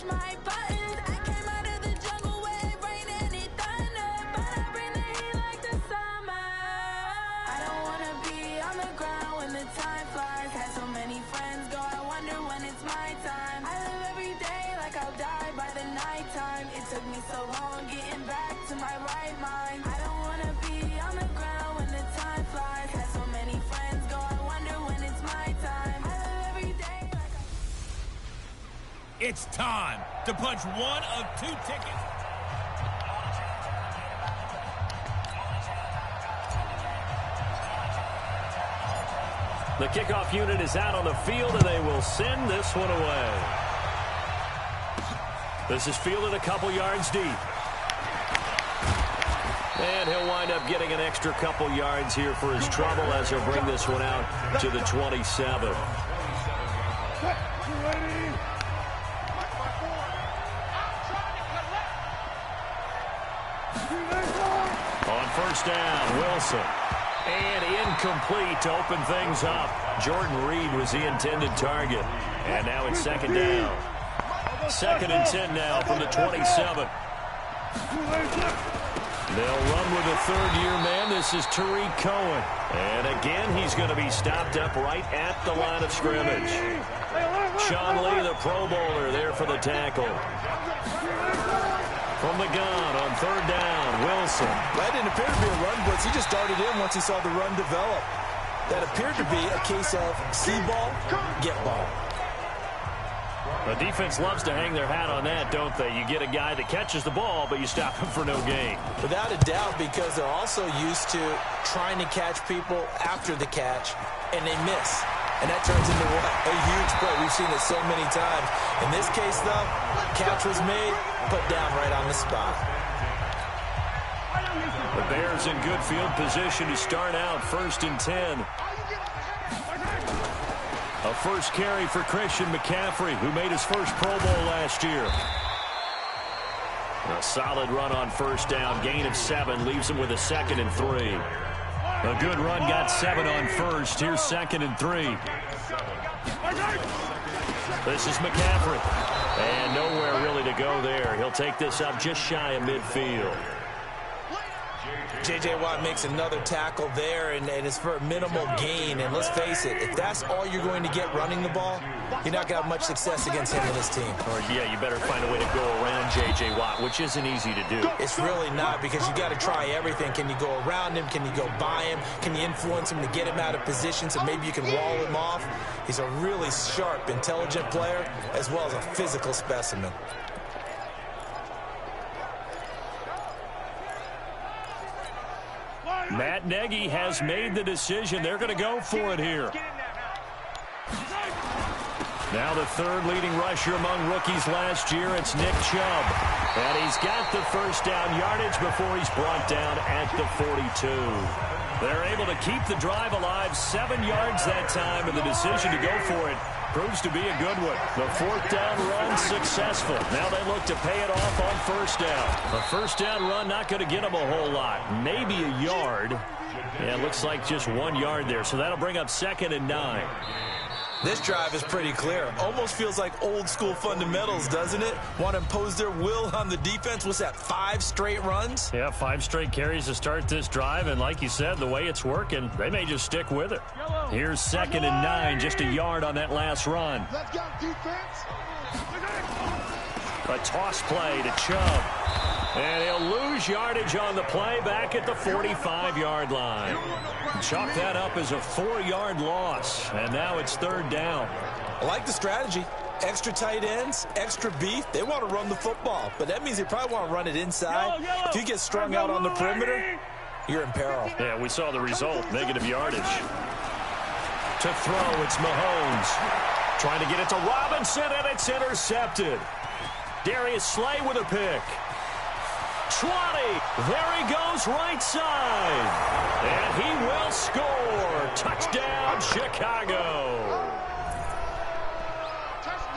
my buttons. I came out of the jungle where it rain and it thunder, but I bring the heat like the summer. I don't wanna be on the ground when the time flies. Had so many friends go, I wonder when it's my time. I live every day like I'll die by the nighttime. It took me so long getting back to my right mind. I don't wanna be on the ground when the time flies. Had so many friends go, I wonder when it's my time. I live every day like It's time to punch one of two tickets. The kickoff unit is out on the field, and they will send this one away. This is fielded a couple yards deep. And he'll wind up getting an extra couple yards here for his trouble as he'll bring this one out to the 27. On first down, Wilson. And incomplete to open things up. Jordan Reed was the intended target. And now it's second down. 2nd and 10 now from the 27. They'll run with a third-year man. This is Tariq Cohen. And again, he's going to be stopped up right at the line of scrimmage. Sean Lee, the Pro Bowler, there for the tackle. From the gun on third down, Wilson. That didn't appear to be a run blitz. He just darted in once he saw the run develop. That appeared to be a case of see ball, get ball. The defense loves to hang their hat on that, don't they? You get a guy that catches the ball, but you stop him for no gain. Without a doubt, because they're also used to trying to catch people after the catch, and they miss. And that turns into what? A huge play. We've seen it so many times. In this case, though, catch was made, put down right on the spot. The Bears in good field position to start out 1st and 10. A first carry for Christian McCaffrey, who made his first Pro Bowl last year. A solid run on first down. Gain of 7 leaves him with a 2nd and 3. A good run got 7 on first. Here's 2nd and 3. This is McCaffrey. And nowhere really to go there. He'll take this up just shy of midfield. J.J. Watt makes another tackle there, and it's for a minimal gain. And let's face it, if that's all you're going to get running the ball, you're not going to have much success against him and his team. Or, yeah, you better find a way to go around J.J. Watt, which isn't easy to do. It's really not, because you got to try everything. Can you go around him? Can you go by him? Can you influence him to get him out of position so maybe you can wall him off? He's a really sharp, intelligent player, as well as a physical specimen. Matt Nagy has made the decision. They're going to go for it here. Now the third leading rusher among rookies last year, it's Nick Chubb. And he's got the first down yardage before he's brought down at the 42. They're able to keep the drive alive, 7 yards that time, and the decision to go for it proves to be a good one. The 4th down run successful. Now they look to pay it off on first down. A first down run not going to get them a whole lot. Maybe a yard. Yeah, it looks like just 1 yard there. So that'll bring up 2nd and 9. This drive is pretty clear. Almost feels like old school fundamentals, doesn't it? Want to impose their will on the defense. What's that, 5 straight runs? Yeah, 5 straight carries to start this drive. And like you said, the way it's working, they may just stick with it. Here's 2nd and 9, just a yard on that last run. Let's go, defense. A toss play to Chubb. And he'll lose yardage on the play back at the 45-yard line. Chalk that up as a 4-yard loss. And now it's 3rd down. I like the strategy. Extra tight ends, extra beef. They want to run the football, but that means they probably want to run it inside. If you get strung out on the perimeter, you're in peril. Yeah, we saw the result, negative yardage. To throw, it's Mahomes. Trying to get it to Robinson, and it's intercepted. Darius Slay with a pick. 20. There he goes, right side. And he will score. Touchdown, Chicago.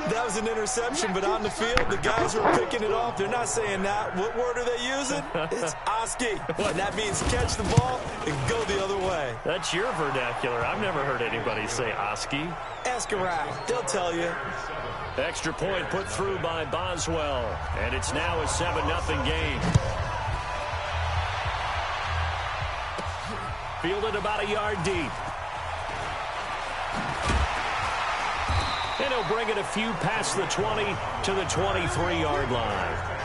That was an interception, but on the field, the guys who are picking it off, they're not saying that. What word are they using? It's Oski. And that means catch the ball and go the other way. way. That's your vernacular. I've never heard anybody say Oski. Ask around. They'll tell you. Extra point put through by Boswell. And it's now a 7-0 game. Fielded about a yard deep. And he'll bring it a few past the 20 to the 23-yard line.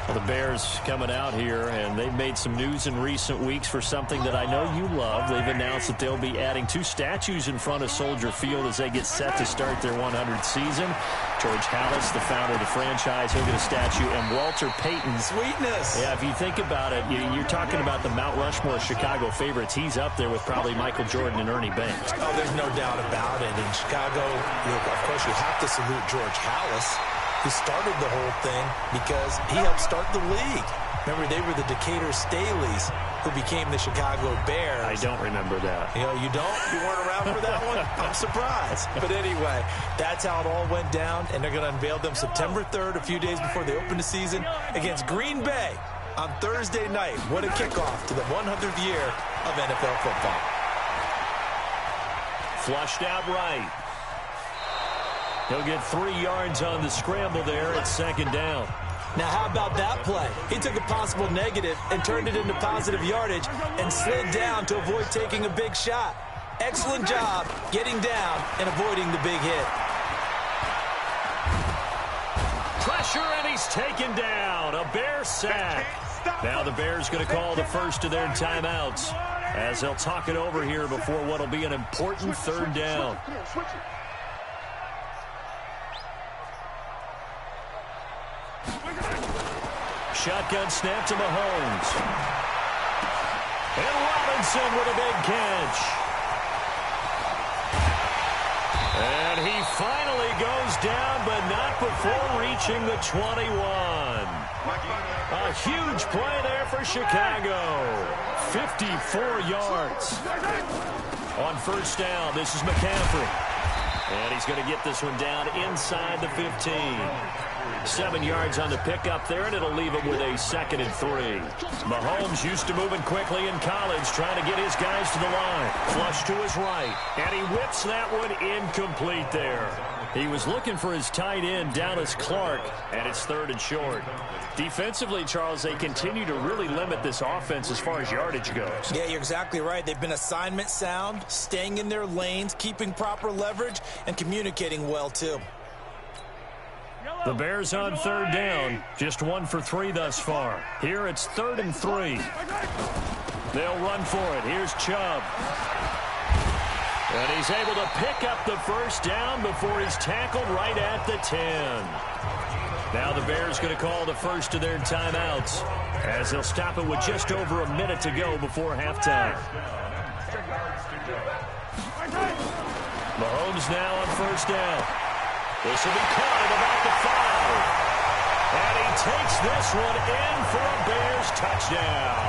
Well, the Bears coming out here, and they've made some news in recent weeks for something that I know you love. They've announced that they'll be adding 2 statues in front of Soldier Field as they get set to start their 100th season. George Halas, the founder of the franchise, he'll get a statue, and Walter Payton. Sweetness. Yeah, if you think about it, you're talking about the Mount Rushmore Chicago favorites. He's up there with probably Michael Jordan and Ernie Banks. Oh, there's no doubt about it. In Chicago, of course, you have to salute George Halas, who started the whole thing because he helped start the league. Remember, they were the Decatur Staleys who became the Chicago Bears. I don't remember that. You know, you don't? You weren't around for that one? I'm surprised. But anyway, that's how it all went down, and they're going to unveil them September 3rd, a few days before they open the season, against Green Bay on Thursday night. What a kickoff to the 100th year of NFL football. Flushed out right. He'll get 3 yards on the scramble there at 2nd down. Now, how about that play? He took a possible negative and turned it into positive yardage and slid down to avoid taking a big shot. Excellent job getting down and avoiding the big hit. Pressure, and he's taken down. A Bear sack. Now the Bears going to call the first of their timeouts as they'll talk it over here before what will be an important 3rd down. Shotgun snap to Mahomes. And Robinson with a big catch. And he finally goes down, but not before reaching the 21. A huge play there for Chicago. 54 yards. On 1st down, this is McCaffrey. And he's going to get this one down inside the 15. 7 yards on the pickup there, and it'll leave him with a 2nd and 3. Mahomes used to moving quickly in college, trying to get his guys to the line. Flush to his right, and he whips that one incomplete there. He was looking for his tight end, Dallas Clark, and it's 3rd and short. Defensively, Charles, they continue to really limit this offense as far as yardage goes. Yeah, you're exactly right. They've been assignment sound, staying in their lanes, keeping proper leverage, and communicating well, too. The Bears on 3rd down, just 1 for 3 thus far. Here it's 3rd and 3. They'll run for it. Here's Chubb. And he's able to pick up the 1st down before he's tackled right at the 10. Now the Bears going to call the first of their timeouts as they'll stop it with just over a minute to go before halftime. Mahomes now on 1st down. This will be caught at about the 5. And he takes this one in for a Bears touchdown.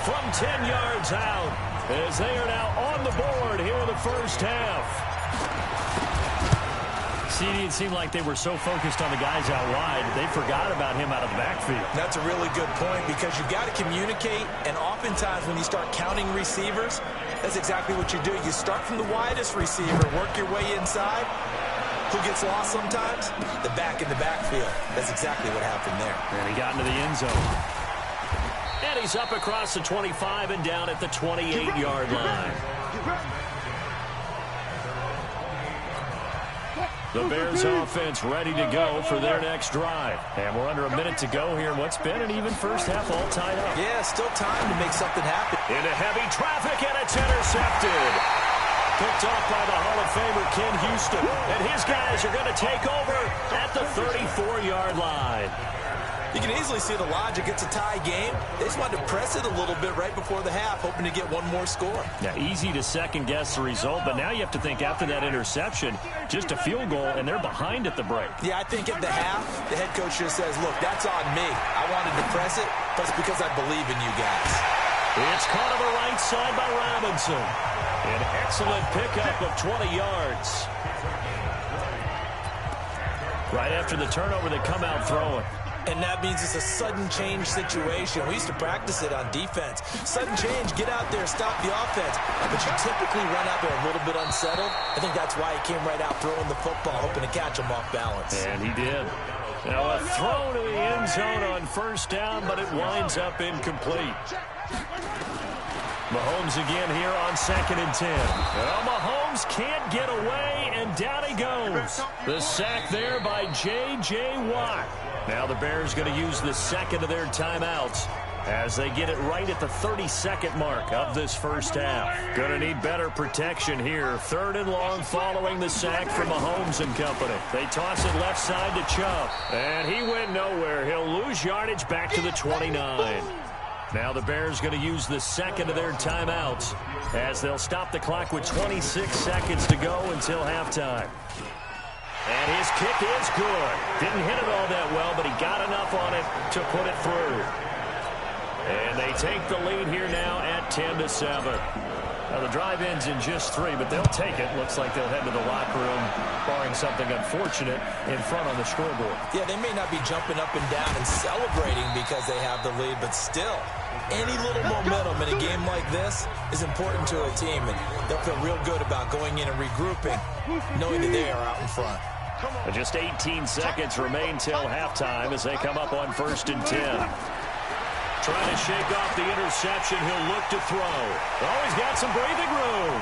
From 10 yards out, as they are now on the board here in the 1st half. See, it seemed like they were so focused on the guys out wide, they forgot about him out of the backfield. That's a really good point because you've got to communicate, and oftentimes when you start counting receivers, that's exactly what you do. You start from the widest receiver, work your way inside. Who gets lost sometimes? The back in the backfield. That's exactly what happened there. And he got into the end zone. And he's up across the 25 and down at the 28-yard line. The Bears offense ready to go for their next drive. And we're under a minute to go here. What's been an even first half all tied up. Yeah, still time to make something happen. Into heavy traffic, and it's intercepted. Picked off by the Hall of Famer Ken Houston. And his guys are going to take over at the 34-yard line. You can easily see the logic. It's a tie game. They just wanted to press it a little bit right before the half, hoping to get one more score. Now, easy to second-guess the result, but now you have to think after that interception, just a field goal, and they're behind at the break. Yeah, I think at the half, the head coach just says, look, that's on me. I wanted to press it, but it's because I believe in you guys. It's caught on the right side by Robinson. An excellent pickup of 20 yards. Right after the turnover, they come out throwing. And that means it's a sudden change situation. We used to practice it on defense. Sudden change, get out there, stop the offense. But you typically run out there a little bit unsettled. I think that's why he came right out throwing the football, hoping to catch him off balance. And he did. Now a throw to the end zone on first down, but it winds up incomplete. Mahomes again here on 2nd and 10. Well, Mahomes can't get away, and down he goes. The sack there by J.J. Watt. Now the Bears going to use the second of their timeouts as they get it right at the 32nd mark of this first half. Going to need better protection here. 3rd and long following the sack from Mahomes and company. They toss it left side to Chubb, and he went nowhere. He'll lose yardage back to the 29. Now the Bears going to use the second of their timeouts as they'll stop the clock with 26 seconds to go until halftime. And his kick is good. Didn't hit it all that well, but he got enough on it to put it through. And they take the lead here now at 10-7. Now the drive ends in just 3, but they'll take it. Looks like they'll head to the locker room, barring something unfortunate, in front on the scoreboard. Yeah, they may not be jumping up and down and celebrating because they have the lead, but still, any little momentum in a game like this is important to a team, and they'll feel real good about going in and regrouping, knowing that they are out in front. Just 18 seconds remain till halftime as they come up on 1st and 10. Trying to shake off the interception. He'll look to throw. Oh, he's got some breathing room.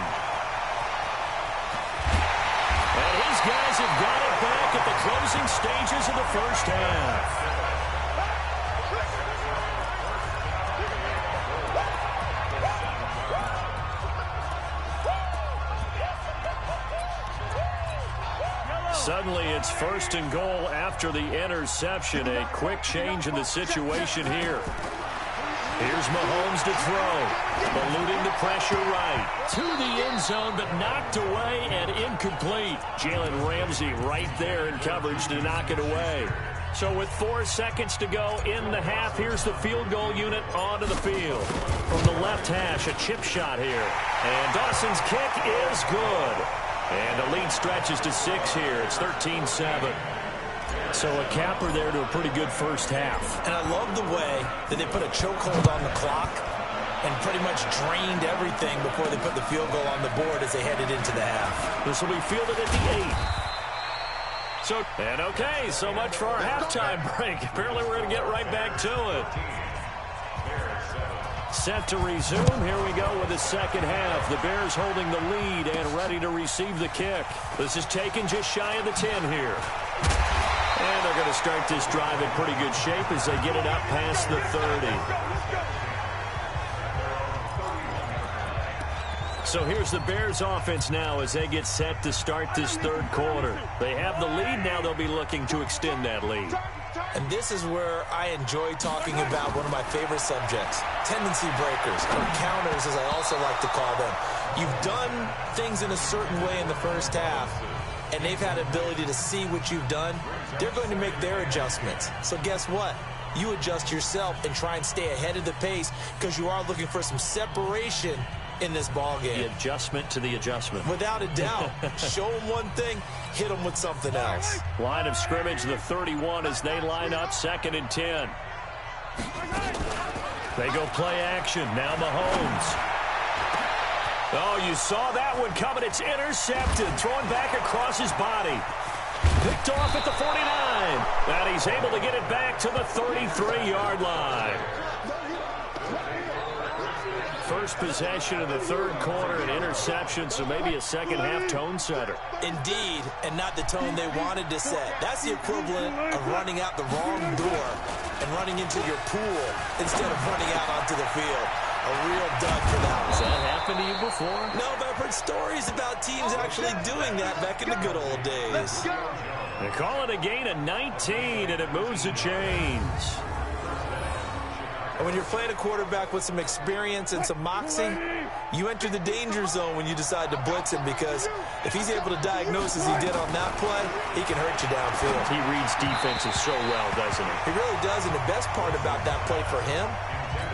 And his guys have got it back at the closing stages of the first half. Suddenly it's 1st and goal after the interception. A quick change in the situation here. Here's Mahomes to throw. Eluding the pressure right. To the end zone, but knocked away and incomplete. Jalen Ramsey right there in coverage to knock it away. So with 4 seconds to go in the half, here's the field goal unit onto the field. From the left hash, a chip shot here. And Dawson's kick is good. And the lead stretches to 6 here. It's 13-7. So a capper there to a pretty good first half. And I love the way that they put a chokehold on the clock and pretty much drained everything before they put the field goal on the board as they headed into the half. This will be fielded at the 8. And okay, so much for our halftime break. Apparently we're going to get right back to it. Set to resume. Here we go with the second half. The Bears holding the lead and ready to receive the kick. This is taken just shy of the 10 here. And they're going to start this drive in pretty good shape as they get it up past the 30. So here's the Bears offense now as they get set to start this third quarter. They have the lead. Now they'll be looking to extend that lead. And this is where I enjoy talking about one of my favorite subjects, tendency breakers, or counters as I also like to call them. You've done things in a certain way in the first half, and they've had ability to see what you've done. They're going to make their adjustments. So guess what? You adjust yourself and try and stay ahead of the pace because you are looking for some separation in this ball game. The adjustment to the adjustment. Without a doubt. Show them one thing, hit them with something else. Line of scrimmage, the 31 as they line up 2nd and 10. They go play action. Now Mahomes. Oh, you saw that one coming. It's intercepted. Thrown back across his body. Picked off at the 49. And he's able to get it back to the 33-yard line. First possession of the third quarter, an interception, so maybe a second-half tone setter. Indeed, and not the tone they wanted to set. That's the equivalent of running out the wrong door and running into your pool instead of running out onto the field. A real dud for that one. Has that happened to you before? No, but I've heard stories about teams actually doing that back in the good old days. They call it a gain of 19, and it moves the chains. And when you're playing a quarterback with some experience and some moxie, you enter the danger zone when you decide to blitz him, because if he's able to diagnose as he did on that play, he can hurt you downfield. He reads defenses so well, doesn't he? He really does, and the best part about that play for him,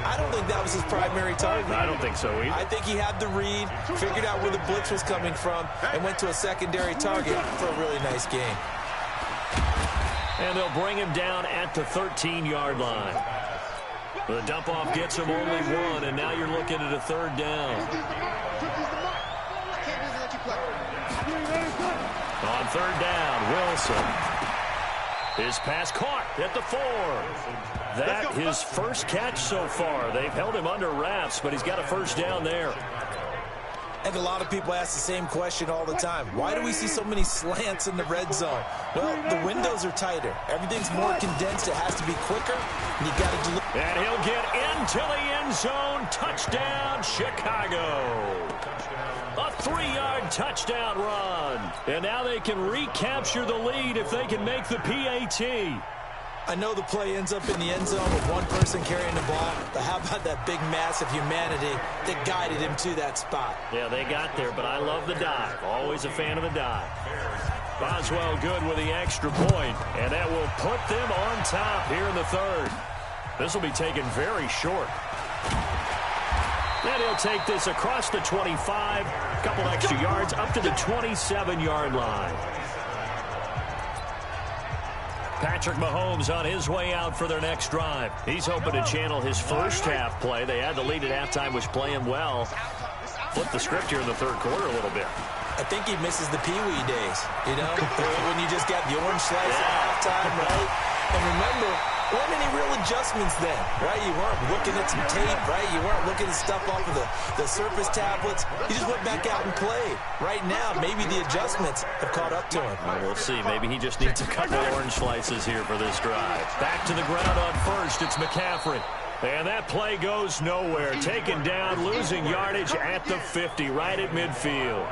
I don't think that was his primary target. I don't think so either. I think he had the read, figured out where the blitz was coming from, and went to a secondary target for a really nice game. And they'll bring him down at the 13-yard line. The dump-off gets him only one, and now you're looking at a third down. On third down, Wilson. His pass caught at the 4. That his first catch so far. They've held him under wraps, but he's got a first down there. I think a lot of people ask the same question all the time. Why do we see so many slants in the red zone? Well, the windows are tighter. Everything's more condensed. It has to be quicker, and you got to deliver. And he'll get into the end zone. Touchdown, Chicago. A 3-yard touchdown run. And now they can recapture the lead if they can make the PAT. I know the play ends up in the end zone with one person carrying the ball, but how about that big mass of humanity that guided him to that spot? Yeah, they got there, but I love the dive. Always a fan of the dive. Boswell good with the extra point, and that will put them on top here in the third. This will be taken very short. And he'll take this across the 25, a couple extra yards up to the 27-yard line. Patrick Mahomes on his way out for their next drive. He's hoping to channel his first half play. They had the lead at halftime, was playing well. Flip the script here in the third quarter a little bit. I think he misses the Pee-wee days, you know, when you just got the orange slice at halftime, right? And remember, there weren't any real adjustments then, right? You weren't looking at some tape, right? You weren't looking at stuff off of the Surface tablets. You just went back out and played. Right now, maybe the adjustments have caught up to him. Well, we'll see. Maybe he just needs a couple orange slices here for this drive. Back to the ground on first. It's McCaffrey. And that play goes nowhere. Taken down, losing yardage at the 50, right at midfield.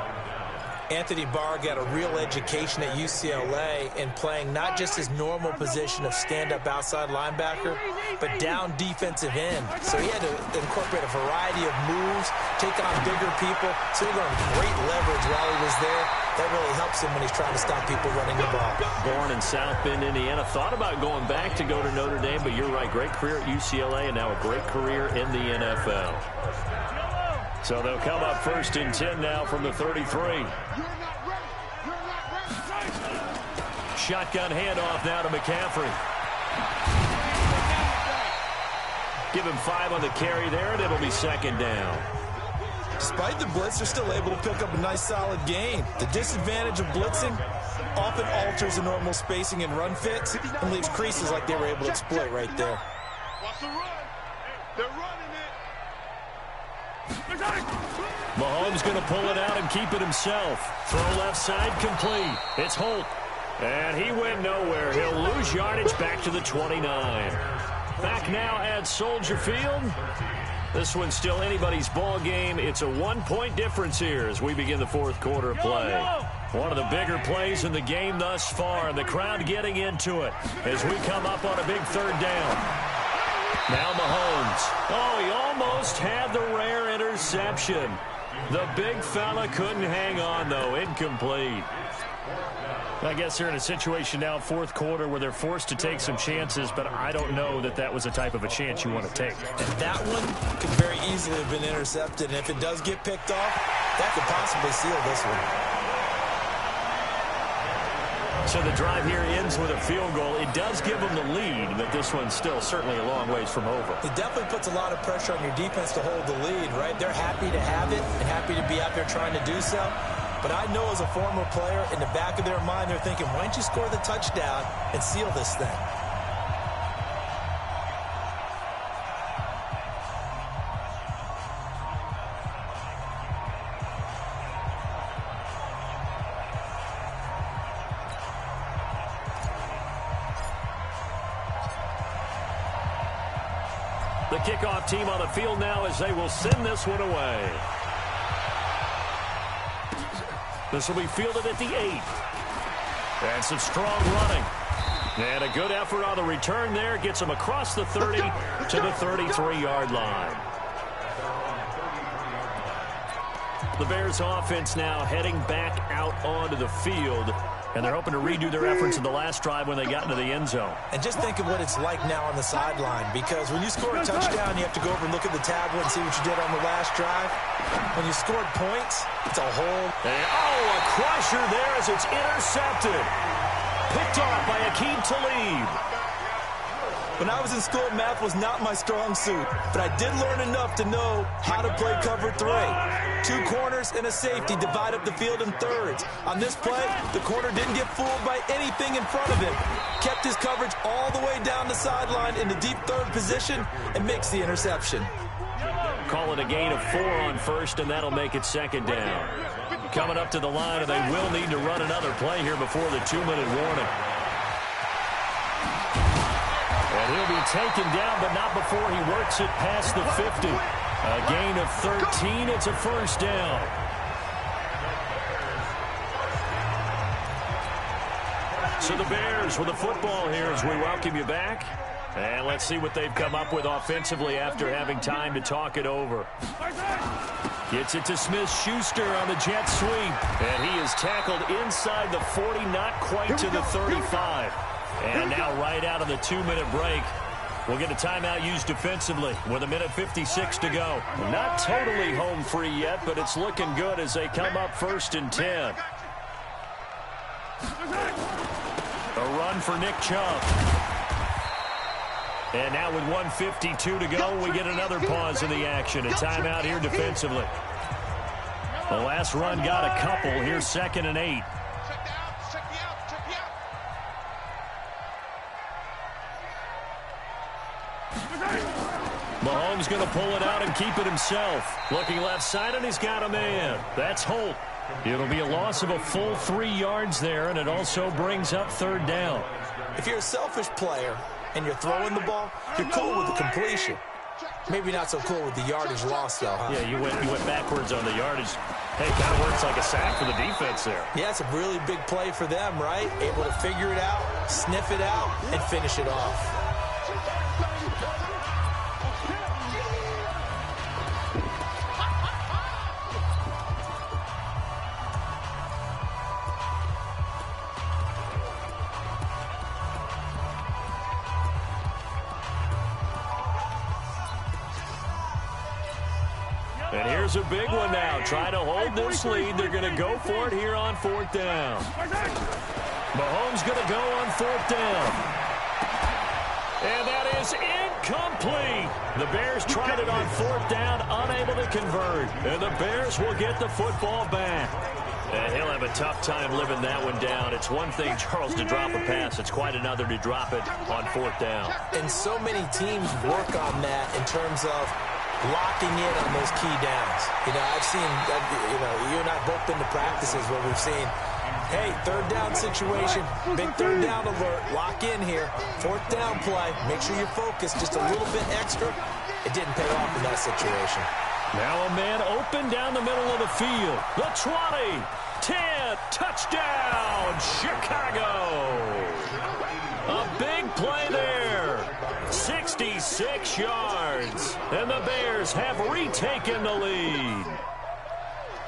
Anthony Barr got a real education at UCLA in playing not just his normal position of stand-up outside linebacker, but down defensive end. So he had to incorporate a variety of moves, take on bigger people. So he learned great leverage while he was there. That really helps him when he's trying to stop people running the ball. Born in South Bend, Indiana. Thought about going back to go to Notre Dame, but you're right. Great career at UCLA and now a great career in the NFL. So they'll come up first and 10 now from the 33. Shotgun handoff now to McCaffrey. Give him 5 on the carry there, and it'll be second down. Despite the blitz, they're still able to pick up a nice solid gain. The disadvantage of blitzing often alters the normal spacing and run fits and leaves creases like they were able to exploit right there. Watch the run. They're running it. Mahomes going to pull it out and keep it himself. Throw left side complete. It's Holt. And he went nowhere. He'll lose yardage back to the 29. Back now at Soldier Field. This one's still anybody's ball game. It's a 1-point difference here as we begin the fourth quarter of play. One of the bigger plays in the game thus far, and the crowd getting into it as we come up on a big third down. Now Mahomes. Oh, he almost had the rare interception. The big fella couldn't hang on, though. Incomplete. I guess they're in a situation now, fourth quarter, where they're forced to take some chances, but I don't know that that was the type of a chance you want to take. And that one could very easily have been intercepted, and if it does get picked off, that could possibly seal this one. So the drive here ends with a field goal. It does give them the lead, but this one's still certainly a long ways from over. It definitely puts a lot of pressure on your defense to hold the lead, right? They're happy to have it and happy to be out there trying to do so. But I know as a former player, in the back of their mind, they're thinking, why don't you score the touchdown and seal this thing? The kickoff team on the field now as they will send this one away. This will be fielded at the 8. And some strong running. And a good effort on the return there. Gets them across the 30 to the 33-yard line. The Bears offense now heading back out onto the field. And they're hoping to redo their efforts in the last drive when they got into the end zone. And just think of what it's like now on the sideline, because when you score a touchdown, you have to go over and look at the tablet and see what you did on the last drive. When you scored points, it's a whole... And, oh, a crusher there as it's intercepted. picked off by Aqib Talib. When I was in school, math was not my strong suit, but I did learn enough to know how to play cover 3. 2 corners and a safety divide up the field in thirds. On this play, the corner didn't get fooled by anything in front of him. Kept his coverage all the way down the sideline in the deep third position and makes the interception. Call it a gain of 4 on first, and that'll make it 2nd down. Coming up to the line, and they will need to run another play here before the 2-minute warning. And he'll be taken down, but not before he works it past the 50. A gain of 13. It's a 1st down. So the Bears with the football here as we welcome you back. And let's see what they've come up with offensively after having time to talk it over. Gets it to Smith-Schuster on the jet sweep. And he is tackled inside the 40, not quite to the 35. And now right out of the 2-minute break, we'll get a timeout used defensively with 1:56 to go. Not totally home free yet, but it's looking good as they come up 1st and 10. A run for Nick Chubb. And now with 1:52 to go, we get another pause in the action. A timeout here defensively. The last run got a couple. Here's 2nd and 8. Mahomes going to pull it out and keep it himself. Looking left side, and he's got a man. That's Holt. It'll be a loss of a full 3 yards there, and it also brings up 3rd down. If you're a selfish player and you're throwing the ball, you're cool with the completion. Maybe not so cool with the yardage loss, though, huh? Yeah, you went backwards on the yardage. Hey, kind of works like a sack for the defense there. Yeah, it's a really big play for them, right? Able to figure it out, sniff it out, and finish it off. And here's a big one now. Trying to hold this lead. They're going to go for it here on 4th down. Mahomes going to go on 4th down. And that is incomplete. The Bears tried it on 4th down, unable to convert. And the Bears will get the football back. And he'll have a tough time living that one down. It's one thing, Charles, to drop a pass. It's quite another to drop it on 4th down. And so many teams work on that in terms of locking in on those key downs. You know, I've seen, you and I have both been to practices where we've seen, hey, 3rd down situation, big 3rd down alert, lock in here, 4th down play, make sure you're focused just a little bit extra. It didn't pay off in that situation. Now a man open down the middle of the field. The 20, 10, touchdown, Chicago. A big play there. 66 yards. And the Bears have retaken the lead.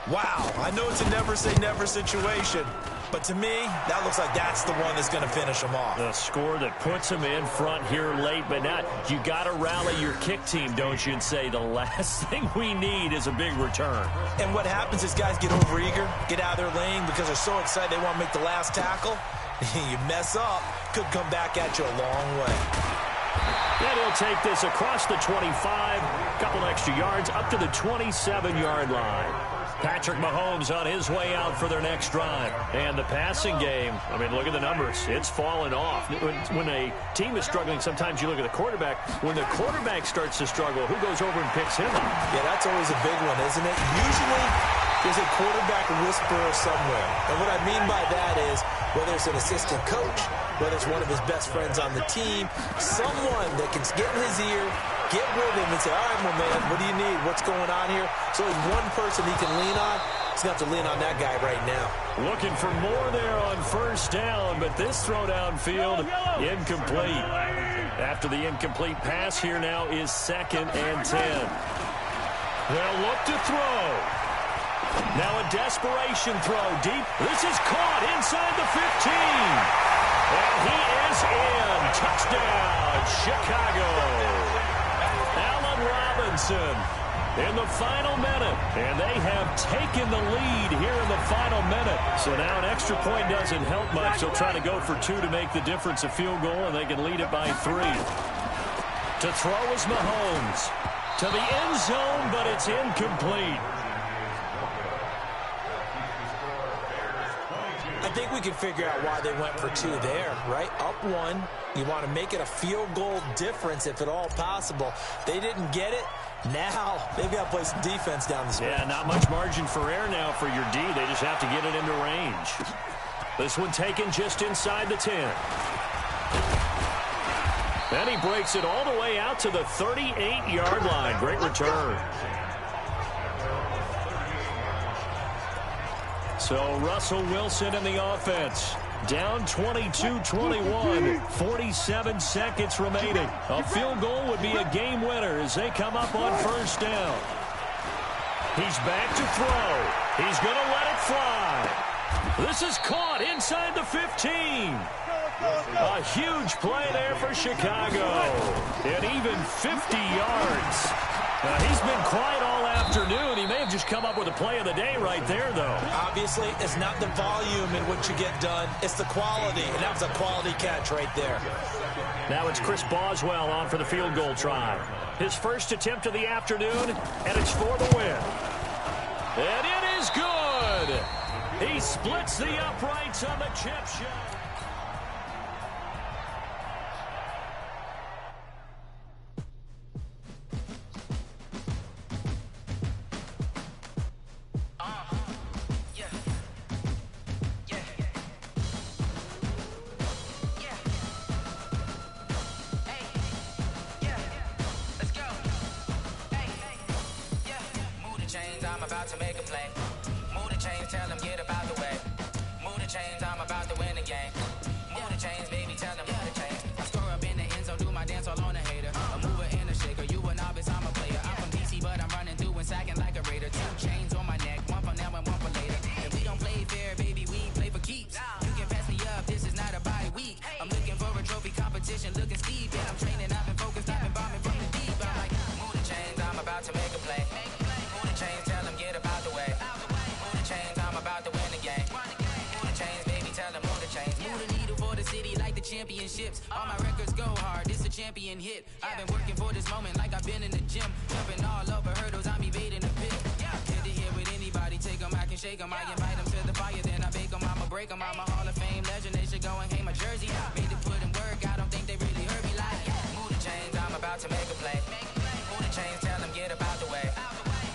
Wow, I know it's a never-say-never situation, but to me, that looks like that's the one that's going to finish them off. The score that puts them in front here late, but not. You got to rally your kick team, don't you, and say the last thing we need is a big return. And what happens is guys get overeager, get out of their lane because they're so excited they want to make the last tackle. You mess up, could come back at you a long way. And he'll take this across the 25, a couple extra yards, up to the 27-yard line. Patrick Mahomes on his way out for their next drive. And the passing game, I mean, look at the numbers. It's fallen off. When a team is struggling, sometimes you look at the quarterback. When the quarterback starts to struggle, who goes over and picks him up? Yeah, that's always a big one, isn't it? Usually, there's a quarterback whisperer somewhere. And what I mean by that is, whether it's an assistant coach, whether it's one of his best friends on the team, someone that can get in his ear, get with him and say, all right, my man, what do you need? What's going on here? So there's one person he can lean on. He's going to have to lean on that guy right now. Looking for more there on 1st down, but this throw downfield, incomplete. After the incomplete pass, here now is 2nd and 10. They'll look to throw. Now a desperation throw deep. This is caught inside the 15. And he is in. Touchdown, Chicago. Allen Robinson in the final minute. And they have taken the lead here in the final minute. So now an extra point doesn't help much. They'll try to go for 2 to make the difference a field goal, and they can lead it by 3. To throw is Mahomes. To the end zone, but it's incomplete. I think we can figure out why they went for 2 there, right? Up 1. You want to make it a field goal difference if at all possible. They didn't get it. Now they've got to play some defense down the stretch. Yeah, not much margin for error now for your D. They just have to get it into range. This one taken just inside the 10. Then he breaks it all the way out to the 38-yard line. Great return. So Russell Wilson in the offense. Down 22-21, 47 seconds remaining. A field goal would be a game winner as they come up on first down. He's back to throw. He's going to let it fly. This is caught inside the 15. A huge play there for Chicago. And even 50 yards. He's been quiet all afternoon. He may have just come up with a play of the day right there, though. Obviously, it's not the volume in which you get done. It's the quality, and that was a quality catch right there. Now it's Chris Boswell on for the field goal try. His first attempt of the afternoon, and it's for the win. And it is good. He splits the uprights on the chip shot. To make a play. Move the chains, tell them get about the way. Move the chains, I'm about to win the game. Move the chains, baby, tell them move the chains. I score up in the end zone, do my dance all on a hater. A mover and a shaker, you a novice, I'm a player. I'm from DC, but I'm running through and sacking like a raider. 2 chains on my neck, one for now and one for later. If we don't play fair, baby, we play for keeps. You can pass me up, this is not a bye week. I'm looking for a trophy competition, looking steep. And I'm training, I've been focused, I've been bombing from the deep. I'm like, move the chains, I'm about to make a play. Move the chains, tell them get about the way. Move the chains, I'm about to win the game. Move the chains, baby, tell them move the chains. Move the needle for the city like the championships. All my records go hard, this a champion hit. I've been working for this moment like I've been in the gym. Jumping all over hurdles, I'm evading the pit. Hit to here with anybody, take them, I can shake them. I invite them to the fire, then I bake them, I'ma break them. I'm a Hall of Fame legend, they should go and hang my jersey. Made to put in work, I don't think they really heard me like. Move the chains, I'm about to make a play. Move the chains, tell them get about the way.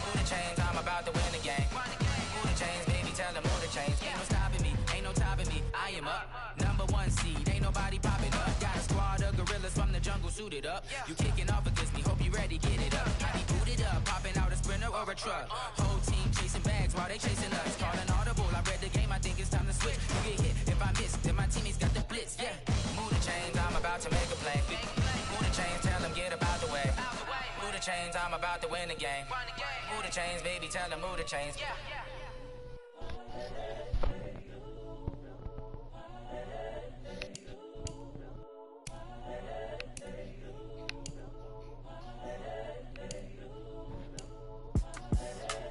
Move the chains, I'm about to win the game. Move the chains, baby, tell them move the chains. Ain't no stopping me, ain't no topping me. I am up, #1 seed, ain't nobody popping up. Got a squad of gorillas from the jungle suited up. You kicking off against me, hope you ready, get it up. I be booted up, popping out a sprinter or a truck. Whole team chasing bags while they chasing us. Calling audible, I read the game, I think it's time to switch. You get hit, if I miss, then my teammates got the blitz, yeah. Move the chains, I'm about to make a play. Move the chains, tell them get about the way. Move the chains, I'm about to win the game. Move the chains, baby, tell them move the chains.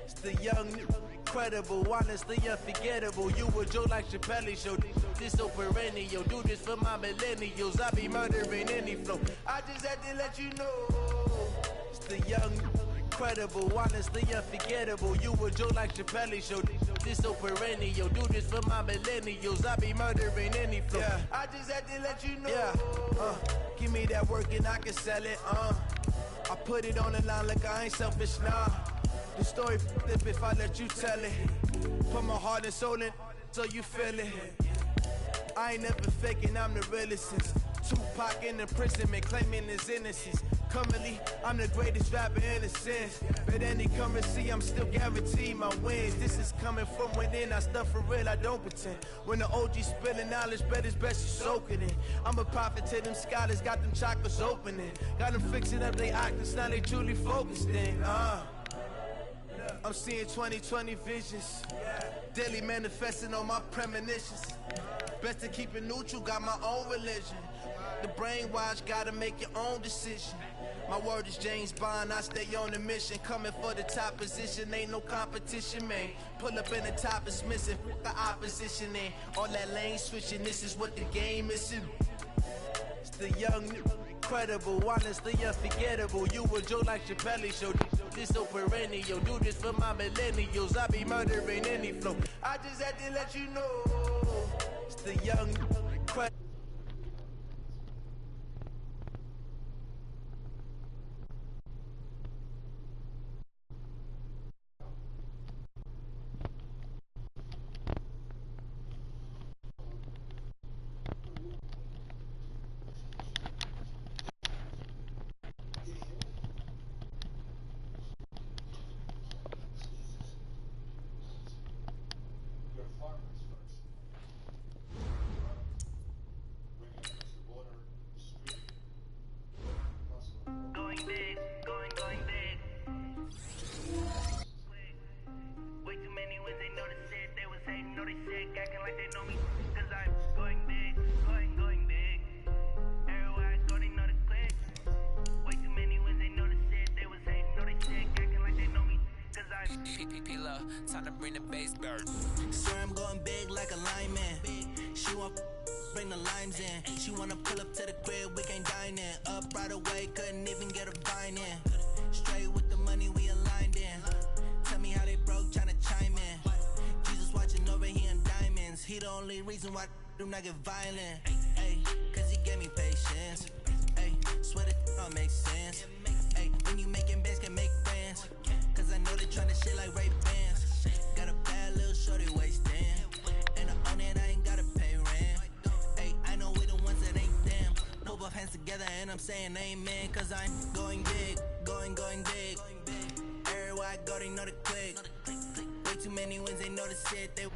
It's the young, incredible, honestly unforgettable. You a Joe like Chappelle show. This so perennial, do this for my millennials. I be murdering any flow. I just had to let you know. It's the young, incredible, honestly unforgettable. You a Joe like Chappelle show. This so perennial, do this for my millennials. I be murdering any flow. Yeah. I just had to let you know. Yeah. Give me that work and I can sell it. I put it on the line like I ain't selfish, nah. The story flip if I let you tell it. Put my heart and soul in so you feel it. I ain't never faking, I'm the realest since Tupac in imprisonment, claiming his innocence. Currently, I'm the greatest rapper in a sense. But any currency, I'm still guaranteed my wins. This is coming from within, I stuff for real, I don't pretend. When the OG spilling knowledge, bet it's best you soak it in. I'm a prophet to them scholars, got them chakras opening. Got them fixing up they octaves, now they truly focused in. I'm seeing 2020 visions. Daily manifesting on my premonitions. Best to keep it neutral, got my own religion. The brainwash, gotta make your own decision. My word is James Bond, I stay on the mission. Coming for the top position, ain't no competition, man. Pull up in the top is missing, the opposition in. All that lane switching, this is what the game is. It's the young, incredible, honestly unforgettable. You a joke like Chappelle show. This so perennial, do this for my millennials. I be murdering any flow. I just had to let you know. It's the young, incredible. Time to bring the bass bird. Sir, I'm going big like a lineman. She want bring the limes in. She wanna pull up to the crib, we can't dine in. Up right away, couldn't even get a vine in. Straight with the money we aligned in. Tell me how they broke, tryna chime in. Jesus watching over here in diamonds. He the only reason why do not get violent. Ay, cause he gave me patience. Ay, swear that don't make sense. Ay, when you making bands, can make friends. Cause I know they tryna shit like Ray Bans. Got a bad little shorty wasting. And I own it, I ain't gotta pay rent. Ay, I know we the ones that ain't them. Put both hands together and I'm saying amen. Cause I'm going big, going big. Everywhere I go, they know the click. Way too many wins, they know the shit. They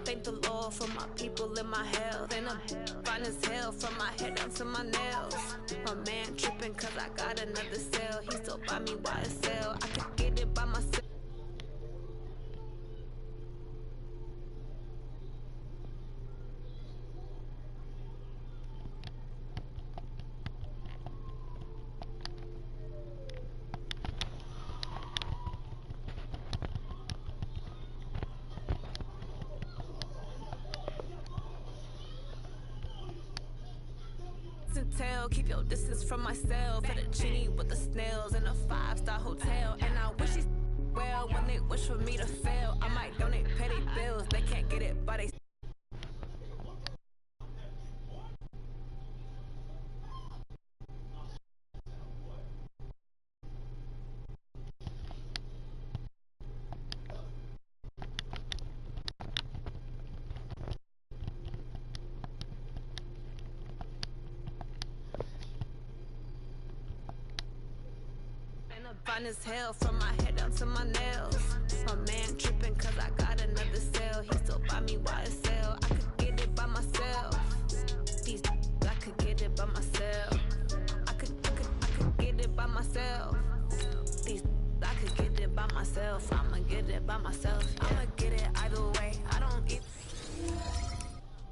Thank the Lord for my people in my health. And I'm fine as hell from my head down to my nails. My man tripping cause I got another cell. He still buy me YSL. I could get it by myself. Tell, keep your distance from myself. At a genie with the snails in a 5-star hotel. And I wish he well. When they wish for me to fail, I might donate petty bills. They can't get it, but they. Fine as hell from my head down to my nails. My man tripping cause I got another sale. He still buy me YSL. I could get it by myself. These I could get it by myself. I could get it by myself. These I could get it by myself. I'ma get it by myself. I'ma get it either way. I don't eat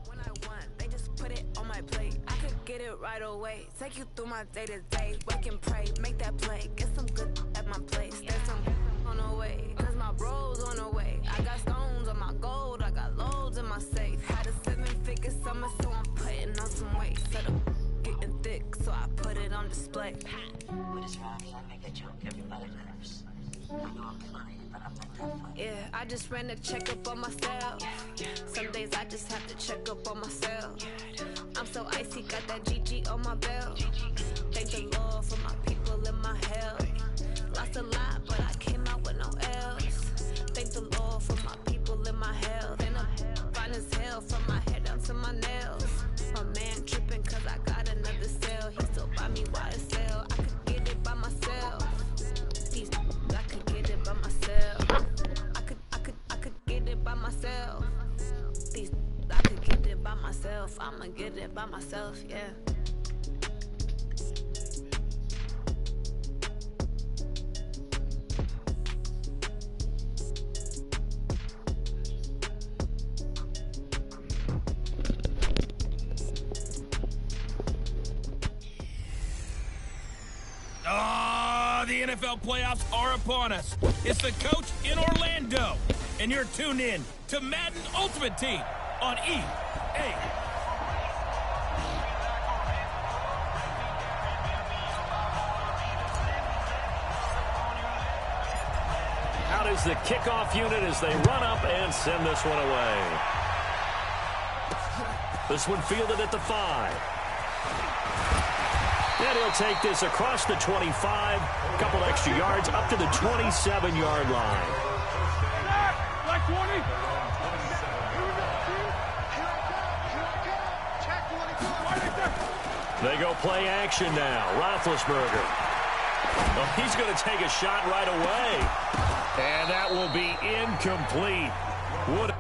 when I want. They just put it on my plate. I could get it right away. Take you through my day to day. Wake and pray. Make that play. Get some good at my place. There's some on the way. Cause my bro's on the way. I got stones on my gold. I got loads in my safe. Had a 7-figure summer, so I'm putting on some weight. Said I'm getting thick, so I put it on display. What is wrong? Let me get you everybody lives. I know I'm funny, but I'm not that funny. Yeah, I just ran a checkup on myself. Some days I just have to check up on myself. I'm so icy, got that GG on my belt. Thank the Lord for my people in my health. Lost a lot, but I came out with no else. Thank the Lord for my people in my health. And I'm fine as hell from my head down to my nails. My man tripping cause I got another sale. He still buy me YSL. I could get it by myself. These I could get it by myself. I could get it by myself. These I could get it by myself. I'ma get it by myself, yeah. The NFL playoffs are upon us. It's the coach in Orlando, and you're tuned in to Madden Ultimate Team on EA. Out is the kickoff unit as they run up and send this one away. This one fielded at the 5. And he'll take this across the 25, a couple extra yards up to the 27-yard line. Like 20. They go play action now. Roethlisberger. Well, he's going to take a shot right away. And that will be incomplete. What?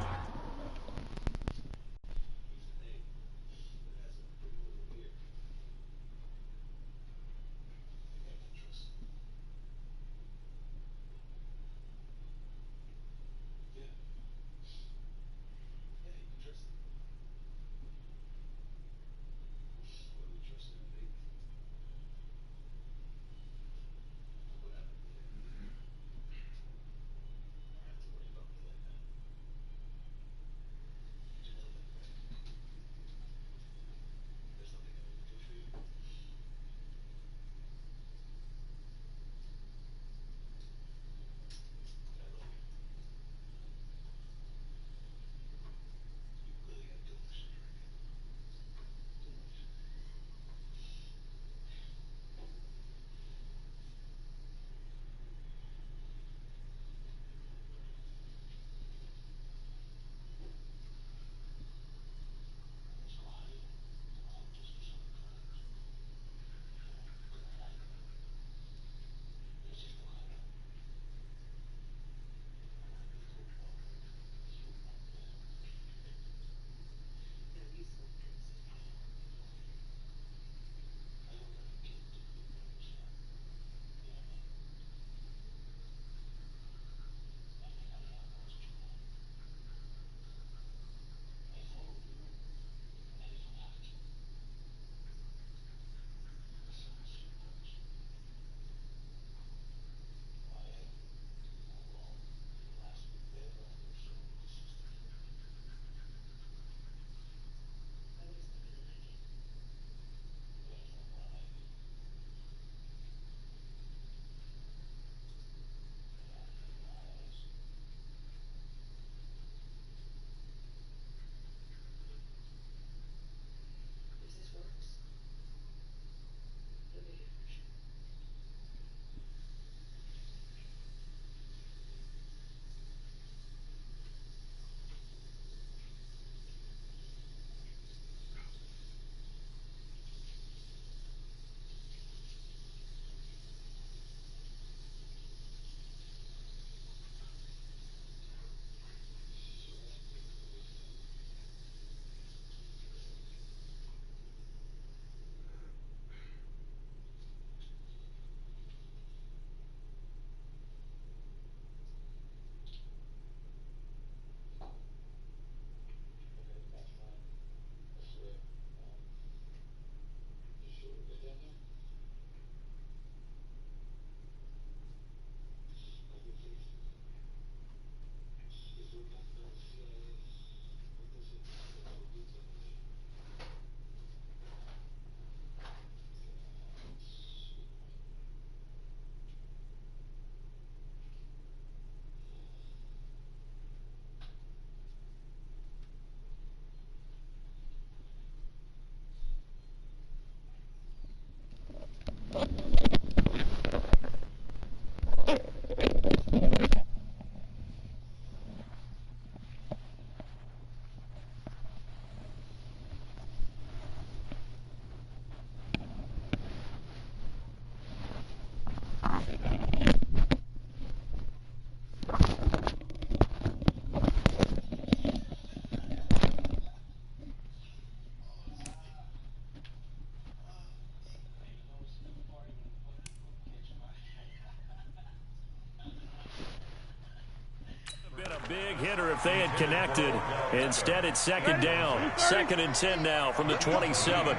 Big hitter if they had connected. Instead, it's second down. 2nd and 10 now from the 27.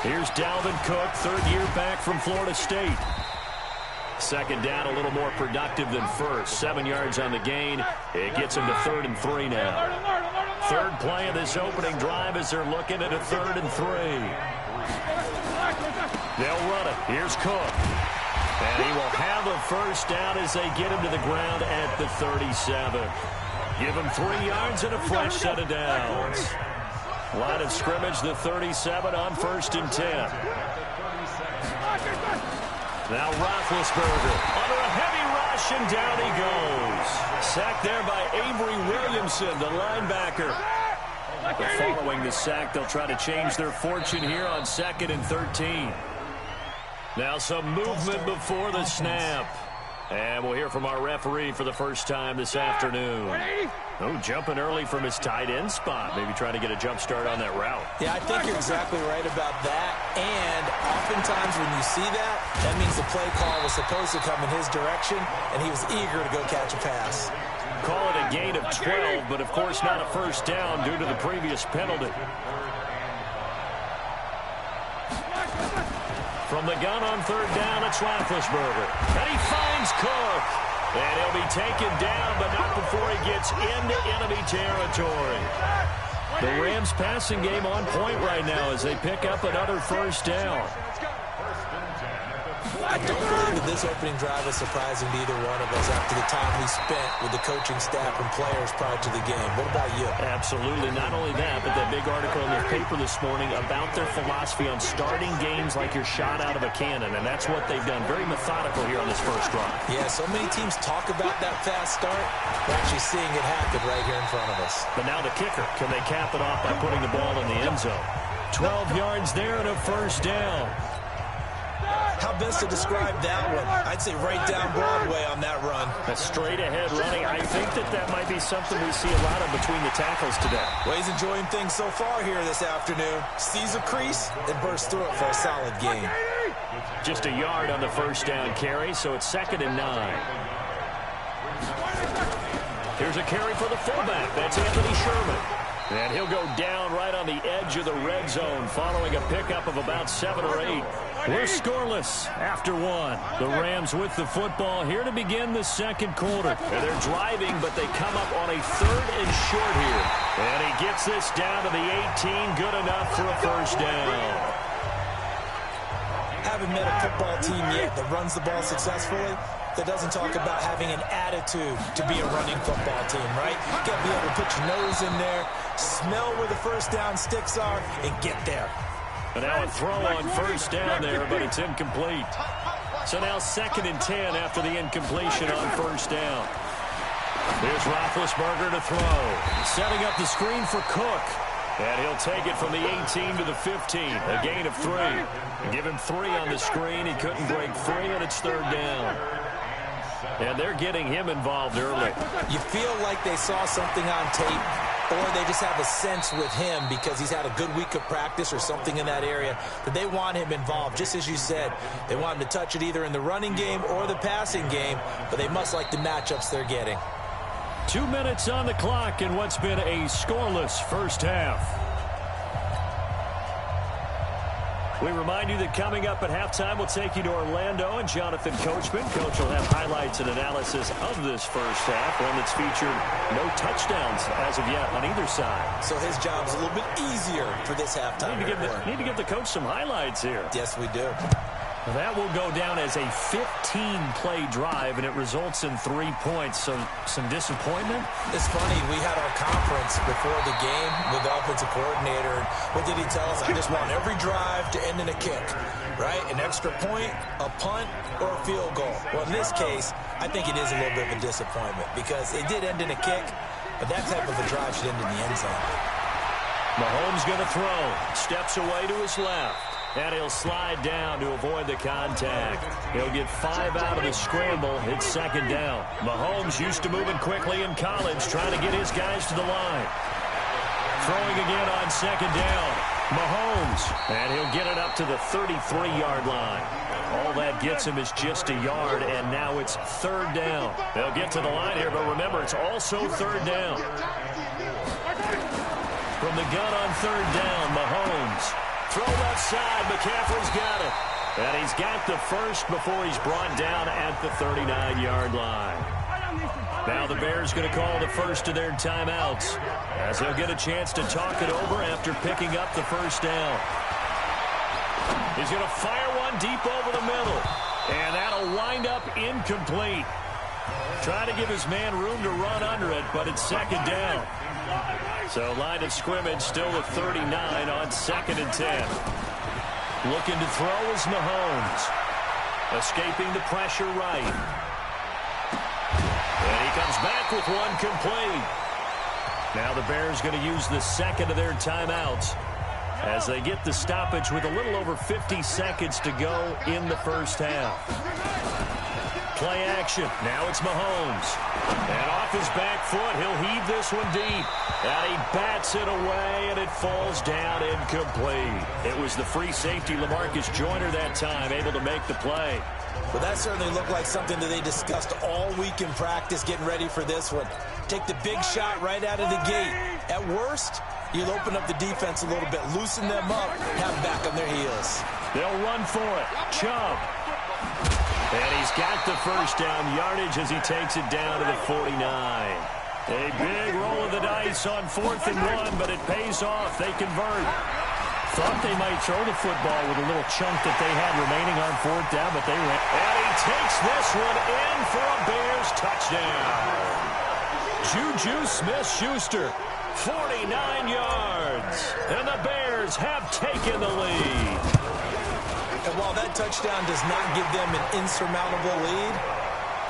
Here's Dalvin Cook, 3rd year back from Florida State. 2nd down, a little more productive than first. 7 yards on the gain. It gets him to 3rd and 3 now. 3rd play of this opening drive as they're looking at a 3rd and 3. They'll run it. Here's Cook. And he will have a first down as they get him to the ground at the 37. Give him 3 yards and a fresh set of downs. Line of scrimmage, the 37 on 1st and 10. Now Roethlisberger under a heavy rush, and down he goes. Sacked there by Avery Williamson, the linebacker. But following the sack, they'll try to change their fortune here on 2nd and 13. Now some movement before the snap. And we'll hear from our referee for the first time this afternoon. Oh, jumping early from his tight end spot. Maybe trying to get a jump start on that route. Yeah, I think you're exactly right about that. And oftentimes when you see that, that means the play call was supposed to come in his direction, and he was eager to go catch a pass. Call it a gain of 12, but of course not a first down due to the previous penalty. From the gun on 3rd down, it's Roethlisberger. And he finds Cook. And he'll be taken down, but not before he gets into enemy territory. The Rams passing game on point right now as they pick up another first down. I don't believe that this opening drive is surprising to either one of us after the time we spent with the coaching staff and players prior to the game. What about you? Absolutely. Not only that, but that big article in the paper this morning about their philosophy on starting games like you're shot out of a cannon, and that's what they've done. Very methodical here on this first drive. Yeah, so many teams talk about that fast start. We're actually seeing it happen right here in front of us. But now the kicker. Can they cap it off by putting the ball in the end zone? 12 yards there and a first down. How best to describe that one? I'd say right down Broadway on that run. A straight-ahead running. I think that might be something we see a lot of between the tackles today. Well, he's enjoying things so far here this afternoon. Sees a crease and bursts through it for a solid gain. Just a yard on the first down carry, so it's 2nd and 9. Here's a carry for the fullback. That's Anthony Sherman. And he'll go down right on the edge of the red zone following a pickup of about 7 or 8. We're scoreless after 1. The Rams with the football here to begin the second quarter. And they're driving, but they come up on a 3rd and short here. And he gets this down to the 18. Good enough for a first down. Haven't met a football team yet that runs the ball successfully, that doesn't talk about having an attitude to be a running football team, right? You got to be able to put your nose in there, smell where the first down sticks are, and get there. And now a throw on first down there, but it's incomplete. So now 2nd and 10 after the incompletion on first down. Here's Roethlisberger to throw. Setting up the screen for Cook. And he'll take it from the 18 to the 15. A gain of 3. Give him 3 on the screen. He couldn't break free, and it's 3rd down. And they're getting him involved early. You feel like they saw something on tape, or they just have a sense with him because he's had a good week of practice or something in that area that they want him involved. Just as you said, they want him to touch it either in the running game or the passing game, but they must like the matchups they're getting. 2 minutes on the clock in what's been a scoreless first half. We remind you that coming up at halftime, we'll take you to Orlando and Jonathan Coachman. Coach will have highlights and analysis of this first half, one that's featured no touchdowns as of yet on either side. So his job's a little bit easier for this halftime. Need to give the coach some highlights here. Yes, we do. That will go down as a 15-play drive, and it results in 3 points. So some disappointment? It's funny. We had our conference before the game with the offensive coordinator. And what did he tell us? I just want every drive to end in a kick, right? An extra point, a punt, or a field goal. Well, in this case, I think it is a little bit of a disappointment because it did end in a kick, but that type of a drive should end in the end zone. Mahomes going to throw. Steps away to his left. And he'll slide down to avoid the contact. He'll get 5 out of the scramble. It's 2nd down. Mahomes used to moving quickly in college, trying to get his guys to the line. Throwing again on 2nd down. Mahomes, and he'll get it up to the 33-yard line. All that gets him is just a yard, and now it's third down. They'll get to the line here, but remember, it's also third down. From the gun on third down, Mahomes. Throw left side, McCaffrey's got it. And he's got the first before he's brought down at the 39-yard line. Now the Bears going to call the first of their timeouts, as they'll get a chance to talk it over after picking up the first down. He's going to fire one deep over the middle, and that'll wind up incomplete. Trying to give his man room to run under it, but it's second down. So line of scrimmage still with 39 on 2nd and 10. Looking to throw is Mahomes. Escaping the pressure right. And he comes back with one complete. Now the Bears going to use the second of their timeouts as they get the stoppage with a little over 50 seconds to go in the first half. Play action. Now it's Mahomes. And off his back foot, he'll heave this one deep. And he bats it away, and it falls down incomplete. It was the free safety, LaMarcus Joyner, that time, able to make the play. Well, that certainly looked like something that they discussed all week in practice, getting ready for this one. Take the big shot right out of the gate. At worst, you'll open up the defense a little bit, loosen them up, have them back on their heels. They'll run for it. Chubb. And he's got the first down yardage as he takes it down to the 49. A big roll of the dice on 4th and 1, but it pays off. They convert. Thought they might throw the football with a little chunk that they had remaining on 4th down, but they ran. And he takes this one in for a Bears touchdown. Juju Smith-Schuster, 49 yards. And the Bears have taken the lead. And while that touchdown does not give them an insurmountable lead,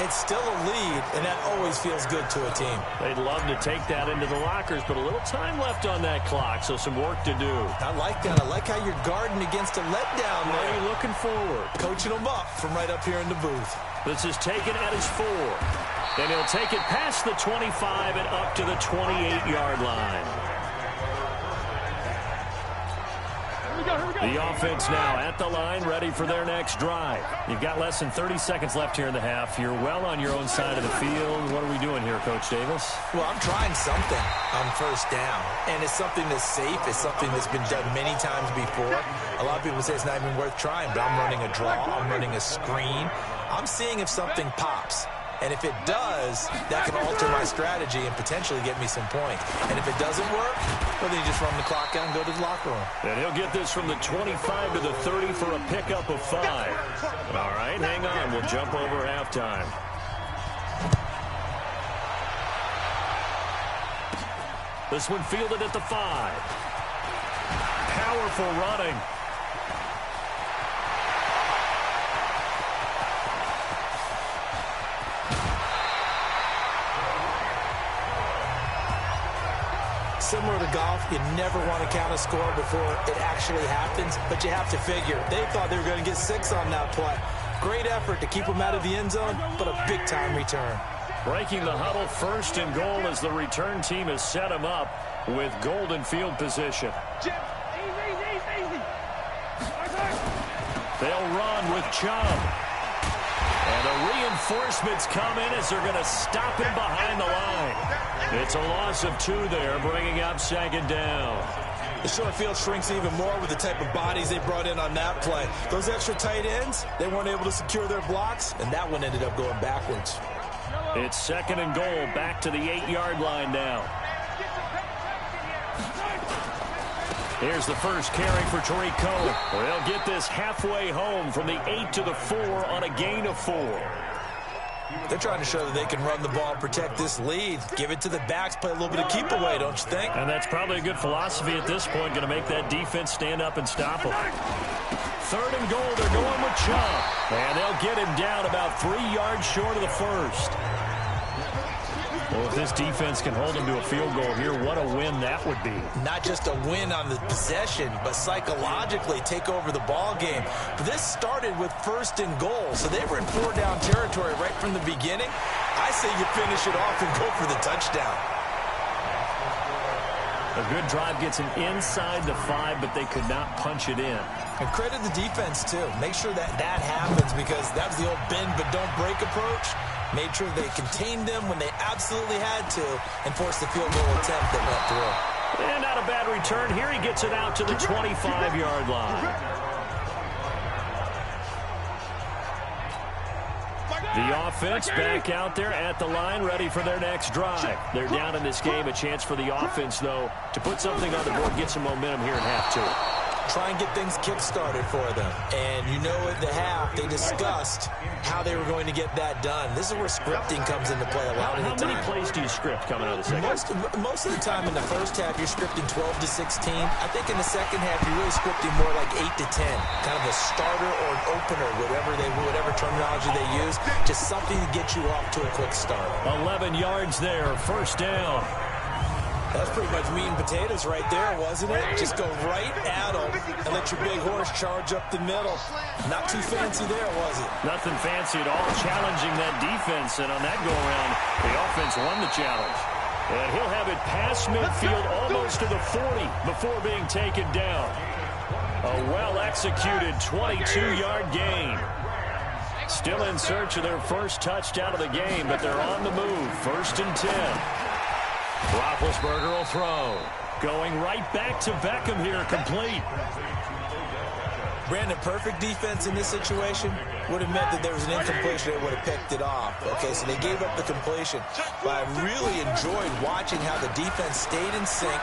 it's still a lead, and that always feels good to a team. They'd love to take that into the lockers, but a little time left on that clock, so some work to do. I like that. I like how you're guarding against a letdown there. Are you looking forward? Coaching them up from right up here in the booth. This is taken at his 4. And he'll take it past the 25 and up to the 28-yard line. The offense now at the line, ready for their next drive. You've got less than 30 seconds left here in the half. You're well on your own side of the field. What are we doing here, Coach Davis? Well, I'm trying something on first down, and it's something that's safe. It's something that's been done many times before. A lot of people say it's not even worth trying, but I'm running a draw. I'm running a screen. I'm seeing if something pops. And if it does, that can alter my strategy and potentially get me some points. And if it doesn't work, well, then you just run the clock out and go to the locker room. And he'll get this from the 25 to the 30 for a pickup of 5. All right, hang on. We'll jump over halftime. This one fielded at the 5. Powerful running. Similar to golf, you never want to count a score before it actually happens, but you have to figure. They thought they were going to get 6 on that play. Great effort to keep them out of the end zone, but a big-time return. Breaking the huddle, 1st and goal as the return team has set him up with golden field position. They'll run with Chubb. And the reinforcements come in as they're going to stop him behind the line. It's a loss of 2 there, bringing up 2nd down. The short field shrinks even more with the type of bodies they brought in on that play. Those extra tight ends, they weren't able to secure their blocks, and that one ended up going backwards. It's 2nd and goal, back to the 8-yard line now. Here's the first carry for Tariq Cohen. They'll get this halfway home from the 8 to the 4 on a gain of 4. They're trying to show that they can run the ball and protect this lead. Give it to the backs, play a little bit of keep away, don't you think? And that's probably a good philosophy at this point, going to make that defense stand up and stop them. 3rd and goal, they're going with Chubb. And they'll get him down about 3 yards short of the 1st. Well, if this defense can hold them to a field goal here, what a win that would be. Not just a win on the possession, but psychologically take over the ball game. But this started with 1st and goal, so they were in 4-down territory right from the beginning. I say you finish it off and go for the touchdown. A good drive gets them inside the 5, but they could not punch it in. And credit the defense, too. Make sure that happens, because that was the old bend but don't break approach. Made sure they contained them when they absolutely had to and forced the field goal attempt that went through. And not a bad return. Here he gets it out to the 25-yard line. The offense back out there at the line, ready for their next drive. They're down in this game. A chance for the offense, though, to put something on the board, get some momentum here in half 2. Try and get things kick-started for them. And you know at the half, they discussed how they were going to get that done. This is where scripting comes into play a lot of the time. How many plays do you script coming out of the second half? Most of the time in the first half, you're scripting 12 to 16. I think in the second half, you're really scripting more like 8 to 10. Kind of a starter or an opener, whatever terminology they use. Just something to get you off to a quick start. 11 yards there, first down. That's pretty much meat and potatoes right there, wasn't it? Just go right at them and let your big horse charge up the middle. Not too fancy there, was it? Nothing fancy at all, challenging that defense. And on that go-around, the offense won the challenge. And he'll have it past midfield almost to the 40 before being taken down. A well-executed 22-yard gain. Still in search of their first touchdown of the game, but they're on the move. 1st and 10. Roethlisberger will throw. Going right back to Beckham here, complete. Brandon, perfect defense in this situation would have meant that there was an incompletion. They would have picked it off. Okay, so they gave up the completion. But I really enjoyed watching how the defense stayed in sync,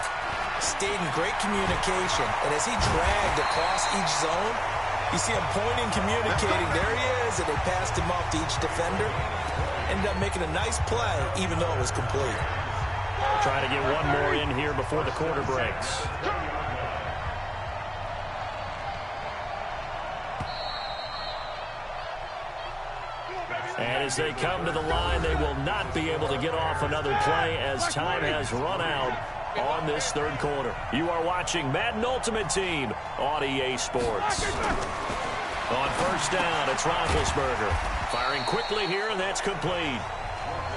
stayed in great communication. And as he dragged across each zone, you see him pointing, communicating. There he is, and they passed him off to each defender. Ended up making a nice play, even though it was complete. Trying to get one more in here before the quarter breaks. And as they come to the line, they will not be able to get off another play as time has run out on this third quarter. You are watching Madden Ultimate Team on EA Sports. On first down, it's Roethlisberger. Firing quickly here, and that's complete.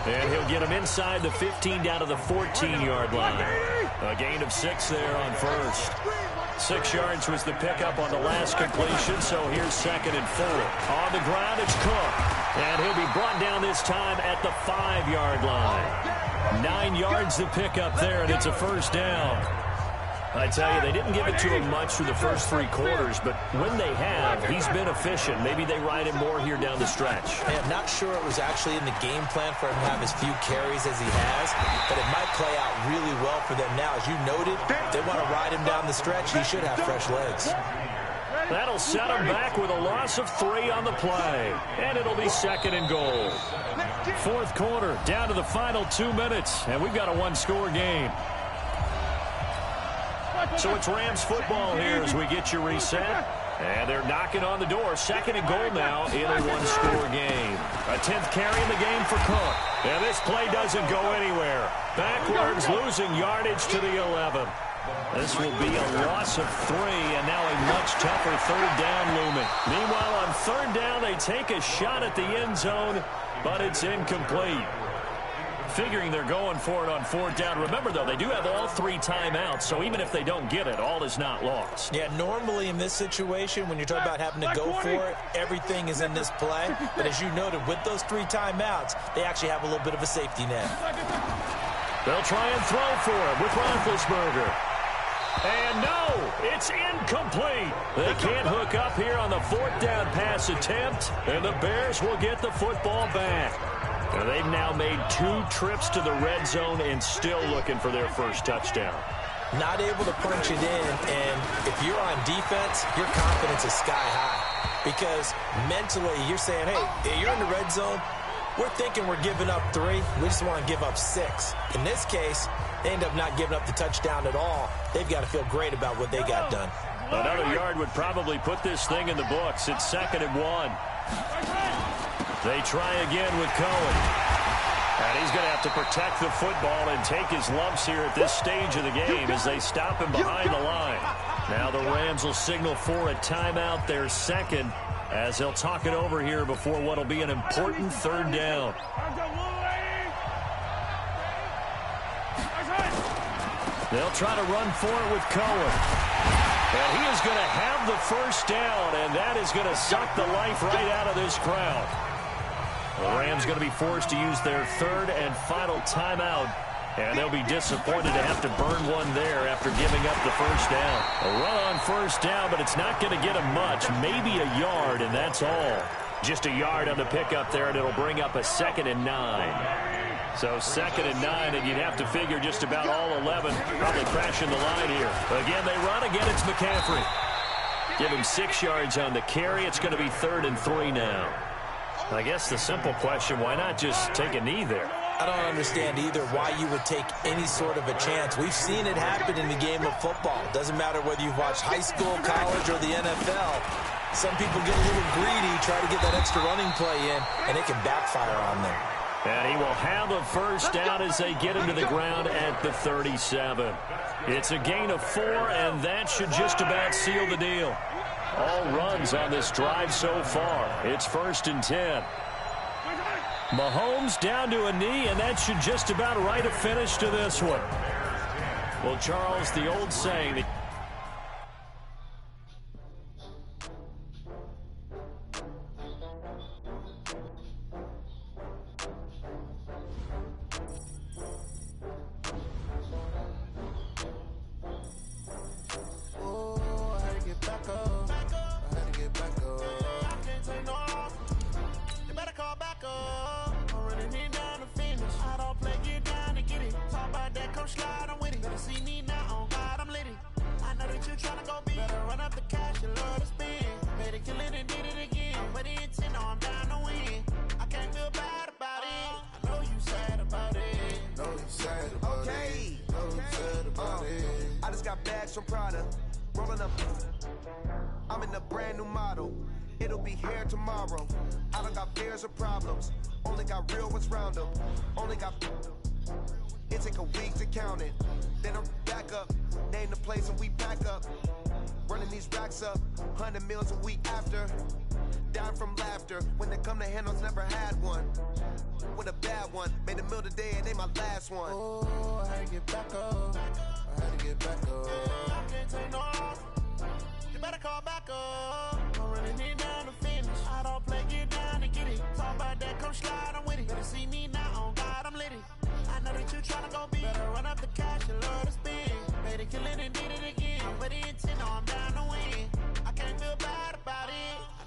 And he'll get him inside the 15 down to the 14-yard line. A gain of 6 there on first. 6 yards was the pickup on the last completion, so here's 2nd and 4. On the ground, it's Cook. And he'll be brought down this time at the 5-yard line. 9 yards the pickup there, and it's a first down. I tell you, they didn't give it to him much through the first 3 quarters, but when they have, he's been efficient. Maybe they ride him more here down the stretch. Hey, I'm not sure it was actually in the game plan for him to have as few carries as he has, but it might play out really well for them now. As you noted, if they want to ride him down the stretch, he should have fresh legs. That'll set him back with a loss of 3 on the play, and it'll be 2nd and goal. 4th quarter, down to the final 2 minutes, and we've got a 1-score game. So it's Rams football here as we get you reset. And they're knocking on the door. 2nd and goal now in a 1-score game. A 10th carry in the game for Cook. And this play doesn't go anywhere. Backwards, losing yardage to the 11. This will be a loss of 3, and now a much tougher 3rd down looming. Meanwhile, on 3rd down, they take a shot at the end zone, but it's incomplete. Figuring they're going for it on 4th down. Remember, though, they do have all 3 timeouts, so even if they don't get it, all is not lost. Yeah, normally in this situation, when you're talking about having to go for it, everything is in this play. But as you noted, with those 3 timeouts, they actually have a little bit of a safety net. They'll try and throw for it with Roethlisberger. And no, it's incomplete. They can't hook up here on the 4th down pass attempt, and the Bears will get the football back. Now, they've now made 2 trips to the red zone and still looking for their first touchdown. Not able to punch it in, and if you're on defense, your confidence is sky high. Because mentally, you're saying, hey, you're in the red zone. We're thinking we're giving up 3. We just want to give up 6. In this case, they end up not giving up the touchdown at all. They've got to feel great about what they got done. Another yard would probably put this thing in the books. It's 2nd and 1. They try again with Cohen. And he's going to have to protect the football and take his lumps here at this stage of the game as they stop him behind the line. Now the Rams will signal for a timeout, their 2nd, as they'll talk it over here before what will be an important 3rd down. They'll try to run for it with Cohen. And he is going to have the first down, and that is going to suck the life right out of this crowd. The Rams going to be forced to use their third and final timeout, and they'll be disappointed to have to burn one there after giving up the first down. A run on first down, but it's not going to get him much, maybe a yard, and that's all. Just a yard on the pickup there, and it'll bring up a 2nd and 9. So 2nd and 9, and you'd have to figure just about all 11 probably crashing the line here. Again, they run. Again, it's McCaffrey. Give him 6 yards on the carry. It's going to be 3rd and 3 now. I guess the simple question, why not just take a knee there? I don't understand either why you would take any sort of a chance. We've seen it happen in the game of football. Doesn't matter whether you've watched high school, college, or the NFL. Some people get a little greedy, try to get that extra running play in, and it can backfire on them. And he will have a first down as they get him to the ground at the 37. It's a gain of 4, and that should just about seal the deal. All runs on this drive so far. It's 1st and 10. Mahomes down to a knee, and that should just about write a finish to this one. Well, Charles, the old saying... I'm in a brand new model. It'll be here tomorrow. I don't got fears or problems. Only got real ones round them. Only got... It take a week to count it. Then I'm back up. Name the place and we pack up. Running these racks up. 100 meals a week after. Down from laughter. When they come to handles, never had one. With a bad one. Made a meal today and they my last one. Oh, I had to get back up. I had to get back up. I can't take no off. You better call back up. I'm running it down to finish. I don't play, get down and get it. Talk about that, come slide, I'm with it. Better see me now, on God, I'm lit it. I know that you tryna go big. Better run up the cash, you love to spin. Better kill it and did it again. But the intent, no, I'm down to win. I can't feel bad about it. I